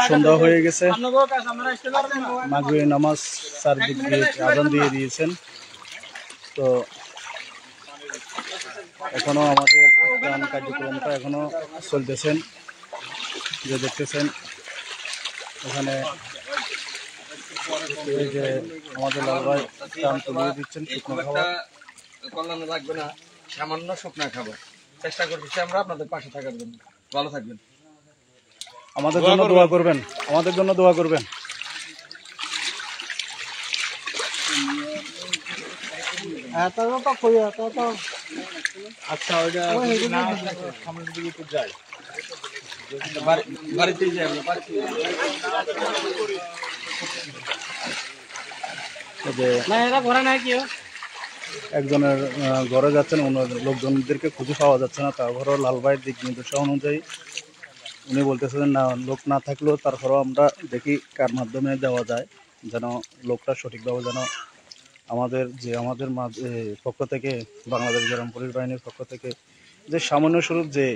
সন্ধ্যা হয়ে গেছে, মাগরিবের নামাজ চারদিক দিয়ে আজান দিয়ে দিয়েছেন। তো এখনো আমাদের ত্রাণ কার্যক্রমটা এখনো চলতেছেন। যে দেখতেছেন এখানে এই যে আমাদের লাল ভাই ত্রাণ তুলে দিচ্ছেন। শুকনো খাবার কল্যাণ লাগবে না, সামান্য শুকনা খাবার চেষ্টা করতেছি আমরা আপনাদের পাশে থাকার জন্য। ভালো থাকবেন, আমাদের জন্য দোয়া করবেন, আমাদের জন্য দোয়া করবেন। আচ্ছা সামনের দিকে একটু যাই, বাড়িতেই যাই আমরা। একজনের ঘরে যাচ্ছেন, অন্য লোকজনদেরকে খুঁজে পাওয়া যাচ্ছে না। তারপরেও লাল ভাইয়ের দিক নির্দেশনা অনুযায়ী উনি বলতেছেন না, লোক না থাকলেও তারপরেও আমরা দেখি কার মাধ্যমে দেওয়া যায়, যেন লোকটা সঠিকভাবে যেন আমাদের পক্ষ থেকে, বাংলাদেশ গ্রাম পুলিশ বাহিনীর পক্ষ থেকে যে সামান্য স্বরূপ যে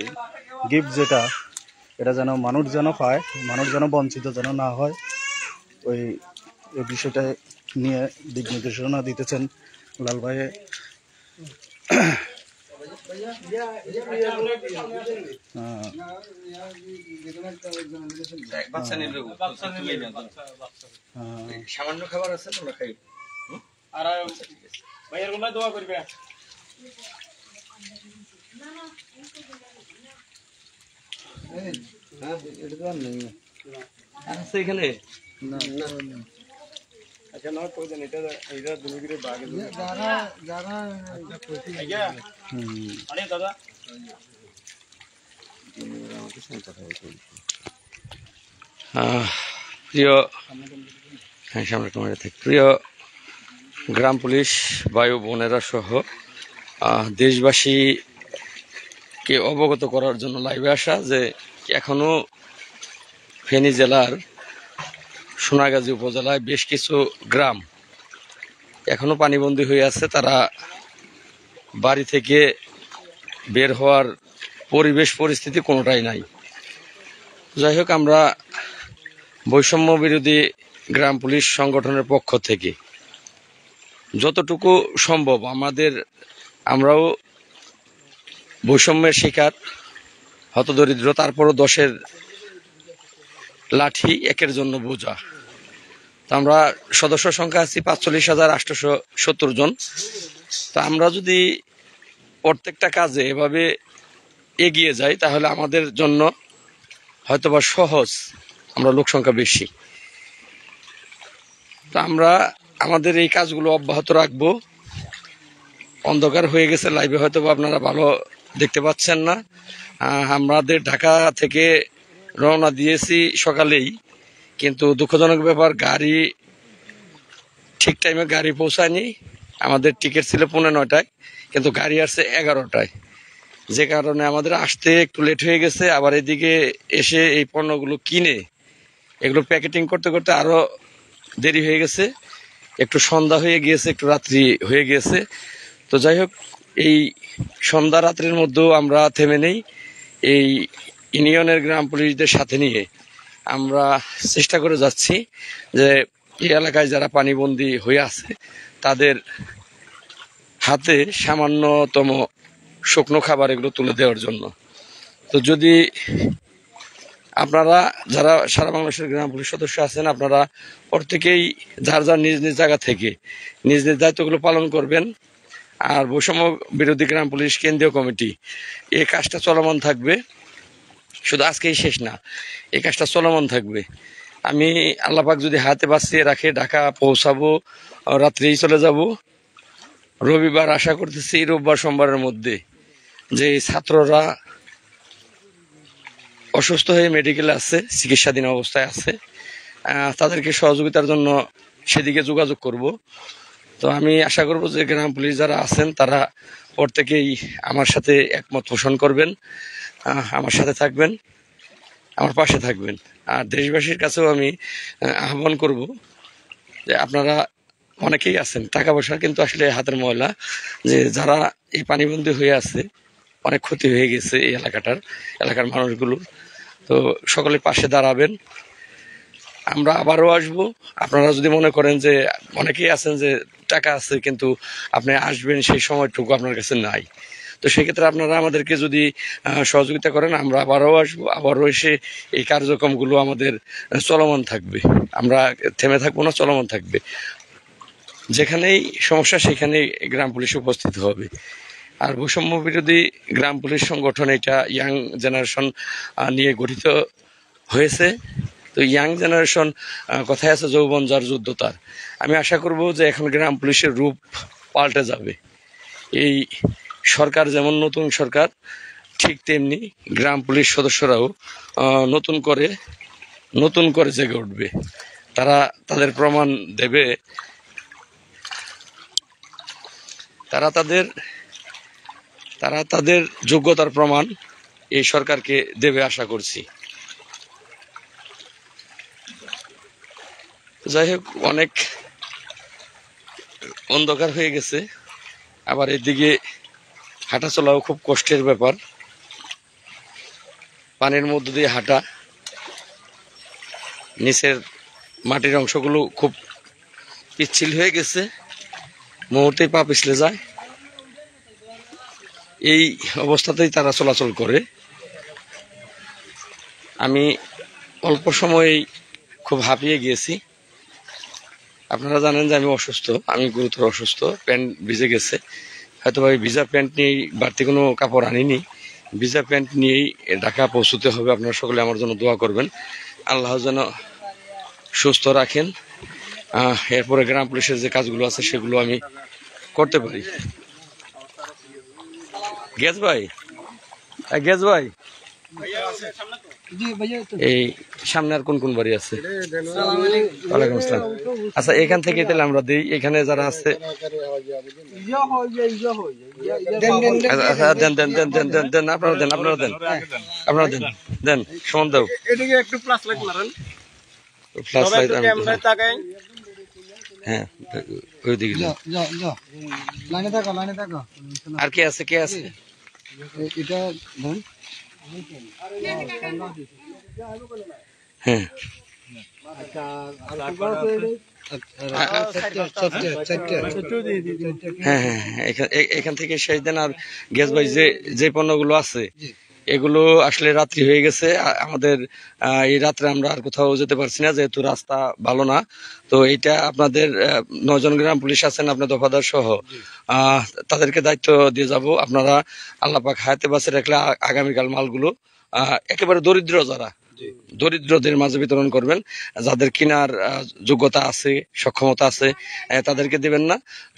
গিফট যেটা, এটা যেন মানুষ যেন পায়, মানুষ যেন বঞ্চিত যেন না হয়, ওই বিষয়টা নিয়ে দিক নির্দেশনা দিতেছেন লাল ভাইয়ে। সামান্য খাবার আছে তোমরা খাই। আর ভাইয়ের গুলো দোয়া করবে। এখানে আচ্ছা না প্রয়োজন, এটা দুর্গিরে বাগে যারা দাদা প্রিয় সামনে তোমার থেকে প্রিয় গ্রাম পুলিশ বায়ু বোনেরা সহ দেশবাসীকে অবগত করার জন্য লাইভে আসা যে এখনো ফেনী জেলার সোনাগাজী উপজেলায় বেশ কিছু গ্রাম এখনো পানিবন্দী হয়ে আছে। তারা বাড়ি থেকে বের হওয়ার পরিবেশ পরিস্থিতি কোনোটাই নাই। যাই হোক, আমরা বৈষম্য বিরোধী গ্রাম পুলিশ সংগঠনের পক্ষ থেকে যতটুকু সম্ভব আমরাও বৈষম্যের শিকার, হতদরিদ্র, তারপরও 10-এর লাঠি একের জন্য বোঝা। তা আমরা সদস্য সংখ্যা আছি ৪৫,৮৭০ জন। তা আমরা যদি প্রত্যেকটা কাজে এভাবে এগিয়ে যাই তাহলে আমাদের জন্য হয়তোবা সহজ, আমরা লোক সংখ্যা বেশি। তা আমরা আমাদের এই কাজগুলো অব্যাহত রাখবো। অন্ধকার হয়ে গেছে, লাইভে হয়তো আপনারা ভালো দেখতে পাচ্ছেন না। আমাদের ঢাকা থেকে রওনা দিয়েছি সকালেই, কিন্তু দুঃখজনক ব্যাপার গাড়ি ঠিক টাইমে গাড়ি পৌঁছায়নি। আমাদের টিকিট ছিল 9:30টায়, কিন্তু গাড়ি আসছে 11টায়, যে কারণে আমাদের আসতে একটু লেট হয়ে গেছে। আবার এদিকে এসে এই পণ্যগুলো কিনে এগুলো প্যাকেটিং করতে করতে আরো দেরি হয়ে গেছে, একটু সন্ধ্যা হয়ে গিয়েছে, একটু রাত্রি হয়ে গিয়েছে। তো যাই হোক, এই সন্ধ্যা রাত্রির মধ্যেও আমরা থেমে নেই। এই ইউনিয়নের গ্রাম পুলিশদের সাথে নিয়ে আমরা চেষ্টা করে যাচ্ছি যে এই এলাকায় যারা পানিবন্দী হয়ে আছে তাদের হাতে সামান্যতম শুকনো খাবার এগুলো তুলে দেওয়ার জন্য। তো যদি আপনারা যারা সারা বাংলাদেশের গ্রাম পুলিশ সদস্য আছেন, আপনারা প্রত্যেকেই যার যার নিজ নিজ জায়গা থেকে নিজ নিজ দায়িত্বগুলো পালন করবেন। আর বৈষম্য বিরোধী গ্রাম পুলিশ কেন্দ্রীয় কমিটি এই কাজটা চলমান থাকবে, শুধু আজকেই শেষ না, এই কাজটা চলমান থাকবে। আমি আল্লাহ পাক যদি হাতে বাঁচিয়ে রাখে ঢাকা পৌঁছাবো, রাত্রেই চলে যাব। রবিবার আশা করতেছি, রোববার সোমবারের মধ্যে যে ছাত্ররা অসুস্থ হয়ে মেডিকেলে আছে, চিকিৎসাধীন অবস্থায় আছে, তাদেরকে সহযোগিতার জন্য সেদিকে যোগাযোগ করব। তো আমি আশা করব যে গ্রাম পুলিশ যারা আছেন তারা প্রত্যেকেই আমার সাথে একমত পোষণ করবেন, আমার সাথে থাকবেন, আমার পাশে থাকবেন। আর দেশবাসীর কাছেও আমি আহ্বান করব যে আপনারা অনেকেই আছেন, টাকা পয়সা কিন্তু আসলে হাতের ময়লা, যে যারা এই পানিবন্দী হয়ে আছে, অনেক ক্ষতি হয়ে গেছে এই এলাকার মানুষগুলোর। তো সকলে পাশে দাঁড়াবেন। আমরা আবারও আসব। আপনারা যদি মনে করেন যে অনেকেই আছেন যে টাকা আছে কিন্তু আপনি আসবেন সেই সময়টুকু আপনার কাছে নাই, তো সেক্ষেত্রে আপনারা আমাদেরকে যদি সহযোগিতা করেন, আমরা আবারও আসবো, আবারও এসে এই কার্যক্রমগুলো আমাদের চলমান থাকবে। আমরা থেমে থাকবো না, চলমান থাকবে। যেখানেই সমস্যা সেখানেই গ্রাম পুলিশ উপস্থিত হবে। আর বৈষম্য বিরোধী গ্রাম পুলিশ সংগঠন এটা ইয়াং জেনারেশন নিয়ে গঠিত হয়েছে। তো ইয়াং জেনারেশন কথায় আছে যৌবন যার যুদ্ধ তার। আমি আশা করব যে এখন গ্রাম পুলিশের রূপ পাল্টে যাবে। এই সরকার যেমন নতুন সরকার, ঠিক তেমনি গ্রাম পুলিশ সদস্যরাও নতুন করে জেগে উঠবে। তারা তাদের প্রমাণ দেবে, তারা তাদের যোগ্যতার প্রমাণ এই সরকারকে দেবে আশা করছি। যাই হোক, অনেক অন্ধকার হয়ে গেছে, আবার এদিকে হাঁটা চলাও খুব কষ্টের ব্যাপার। পানির মধ্য দিয়ে হাঁটা, নিচের মাটির অংশগুলো খুব পিচ্ছিল হয়ে গেছে, মুহূর্তেই পা পিছলে যায়। এই অবস্থাতেই তারা চলাচল করে। আমি অল্প সময়েই খুব হাঁপিয়ে গিয়েছি। আপনারা জানেন যে আমি অসুস্থ, আমি গুরুতর অসুস্থ, প্যান্ট ভিজে গেছে। হয়তো আমি ভিজা প্যান্ট নিয়েই, বাড়তি কোনো কাপড় আনিনি, ভিজা প্যান্ট নিয়েই ঢাকা পৌঁছতে হবে। আপনারা সকলে আমার জন্য দোয়া করবেন, আল্লাহ যেন সুস্থ রাখেন। এরপরে গ্রাম পুলিশের যে কাজগুলো আছে সেগুলো আমি করতে পারি। গ্যাস ভাই, এই সামনে আর কোন কোন বাড়ি আছে? ওয়ালাইকুম আসসালাম। আচ্ছা, এখান থেকে তাহলে আমরা দিই, এখানে যারা আছে দেন, আপনারা দেন, সমান দাও। হ্যাঁ, ওইদিকে আর কে আছে? হ্যাঁ, এখান থেকে শেষ দেন। আর গ্যাস ভাই, যে পণ্যগুলো আছে এগুলো আসলে রাত্রি হয়ে গেছে আমাদের, এই রাত্রে আমরা আর কোথাও যেতে পারছি না, যেহেতু রাস্তা ভালো না। তো এইটা আপনাদের 9 জন গ্রাম পুলিশ আছেন, আপনার দফাদার সহ, তাদেরকে দায়িত্ব দিয়ে যাব। আপনারা আল্লাহ পাক হায়াতে বাঁচে রাখলে আগামীকাল মালগুলো একেবারে দরিদ্রদের মাঝে বিতরণ করবেন। যাদের কেনার যোগ্যতা আছে, সক্ষমতা আছে, তাদেরকে দিবেন না।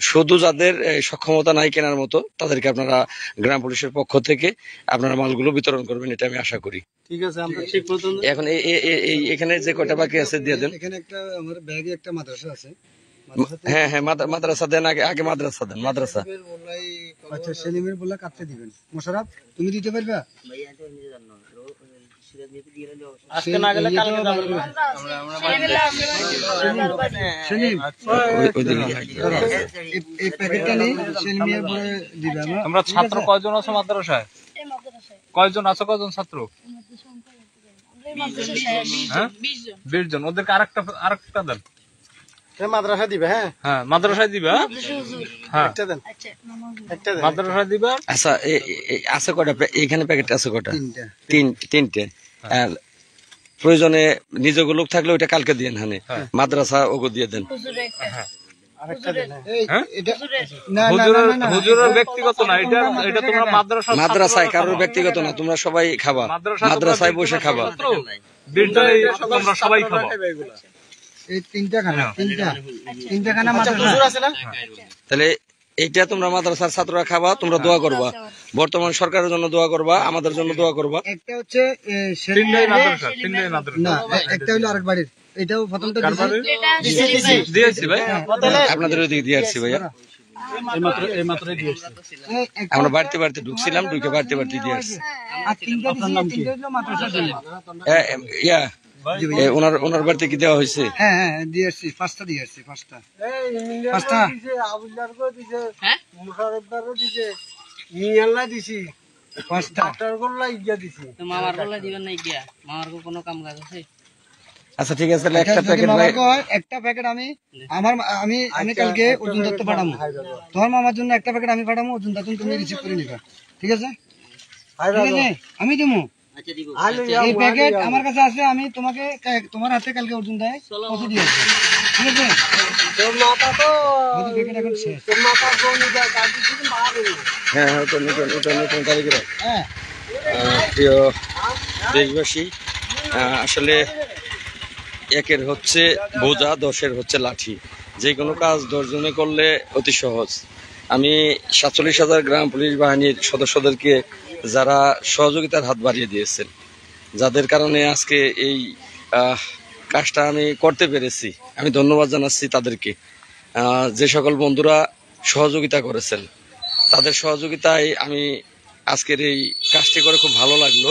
শুধু যাদের সক্ষমতা নাই কেনার মতো, তাদেরকে আপনারা গ্রাম পুলিশের পক্ষ থেকে আপনারা মালগুলো বিতরণ করবেন, এটা আমি আশা করি। ঠিক আছে, আমরা ঠিক মতন। এখন এখানে যে কয়টা বাকি আছে দিয়ে দেন। এখানে একটা আমার ব্যাগে একটা মাদ্রাসা আছে। হ্যাঁ, মাদ্রাসা দেন, আগে মাদ্রাসা দেন। মাদ্রাসা, আচ্ছা, সেলিমের বলে কাটতে দিবেন। মোশাররফ, তুমি দিতে পারবা? আজকে না গেলে কালকে যাব। সেলিম, এই প্যাকেটটা নেই, সেলিমের বলে দিবে। আমরা ছাত্র কয়জন আছো মাদ্রাসায়? কয়জন আছো, কয়জন ছাত্র? 20 জন। ওদেরকে আরেকটা দেন। মাদ্রাসা দিবে। হ্যাঁ, মাদ্রাসায় দিবে। হ্যাঁ, একটা দেন, মাদ্রাসায় দিবে। আচ্ছা, আছে কয়টা এখানে প্যাকেট? আছে কয়টা? তিনটে। আর প্রয়োজনে নিজের লোক থাকলে ওইটা কালকে দিয়ে হানে, মাদ্রাসা ওগো দিয়ে দেন। হুজুরের ব্যক্তিগত না এটা, তোমরা মাদ্রাসায় কারোর ব্যক্তিগত না, তোমরা সবাই খাবা, মাদ্রাসায় বসে খাবা। তোমরা সবাই খাবা। এই তিনটা খানা মাদ্রাসা আছে না? তাহলে এইটা তোমরা মাদ্রাসার ছাত্ররা খাবা, তোমরা দোয়া করবা, বর্তমান সরকারের জন্য দোয়া করবা, আমাদের জন্য দোয়া করবা। একটা হচ্ছে তিনটাই মাদ্রাসা। না, একটা হলো আরেক বাড়ির, এটাও প্রথমটা কারবারে দিছি। দিয়েছি ভাই। আপনাদের ওইদিকে দিয়ে আসছি ভাইয়া, এইমাত্রই দিয়ে এসেছি। আমরা বাড়িতে বাড়িতে ঢুকছিলাম, ঢুকে বাড়িতে বাড়িতে দিয়ে আসছি। আর তিনটা দিছি, তিনটা হলো মাদ্রাসার জন্য। ইয়া ওনার বাড়িতে কি দেওয়া হয়েছে? হ্যাঁ হ্যাঁ দিয়ে আসছি, পাঁচটা দিয়ে আসছি, পাঁচটা। পাঁচটা। মামার গলা দিবেন না গিয়া, মামার কোনো কাম কাজ আছে? আচ্ছা ঠিক আছে, তাহলে একটা যদি প্যাকেট মামার ভাই। কয়, একটা প্যাকেট আমি আমি কালকে ওজন ধরতে পাঠাবো। তোমার মামার জন্য একটা প্যাকেট আমি পাঠাবো, ওজন ধরতে তুমি রিসিভ করে নিবা, ঠিক আছে? ঠিক আছে, আমি দেবো আচ্ছা দিব। এই প্যাকেট আমার কাছে আছে, আমি তোমাকে তোমার হাতে কালকে ওজন দেয় কত দিয়ে আসবো, ঠিক আছে? আমাদের প্যাকেট এখন শেষ। হ্যাঁ হ্যাঁ, ওটা নতুন তারিখে। হ্যাঁ প্রিয় দেশবাসী, আসলে একের হচ্ছে বোঝা, 10-এর হচ্ছে লাঠি। যে কোনো কাজ 10 জনে করলে অতি সহজ। আমি 47,000 গ্রাম পুলিশ বাহিনীর সদস্যদেরকে যারা সহযোগিতার হাত বাড়িয়ে দিয়েছেন, যাদের কারণে আজকে এই কাজটা আমি করতে পেরেছি, আমি ধন্যবাদ জানাচ্ছি তাদেরকে। যে সকল বন্ধুরা সহযোগিতা করেছেন, তাদের সহযোগিতায় আমি আজকের এই কাজটি করে খুব ভালো লাগলো।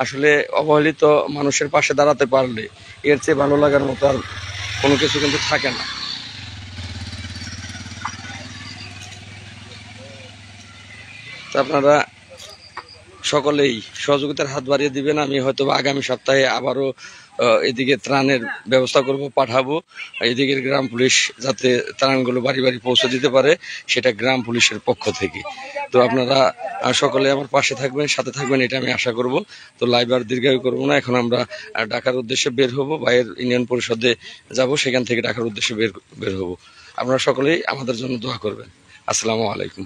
আসলে অবহেলিত মানুষের পাশে দাঁড়াতে পারলে এর চেয়ে ভালো লাগার মতো আর কোনো কিছু কিন্তু থাকে না। তো আপনারা সকলেই সহযোগিতার হাত বাড়িয়ে দিবেন। আমি হয়তো আগামী সপ্তাহে আবারও এদিকে ত্রাণের ব্যবস্থা করব, পাঠাবো। এদিকের গ্রাম পুলিশ যাতে ত্রাণগুলো বাড়ি বাড়ি পৌঁছে দিতে পারে, সেটা গ্রাম পুলিশের পক্ষ থেকে। তো আপনারা সকলে আমার পাশে থাকবেন, সাথে থাকবেন, এটা আমি আশা করব। তো লাইভ আর দীর্ঘায়ু করবো না, এখন আমরা ঢাকার উদ্দেশ্যে বের হব, বাইরের ইউনিয়ন পরিষদে যাব, সেখান থেকে ঢাকার উদ্দেশ্যে বের হব। আপনারা সকলেই আমাদের জন্য দোয়া করবেন। আসসালামু আলাইকুম।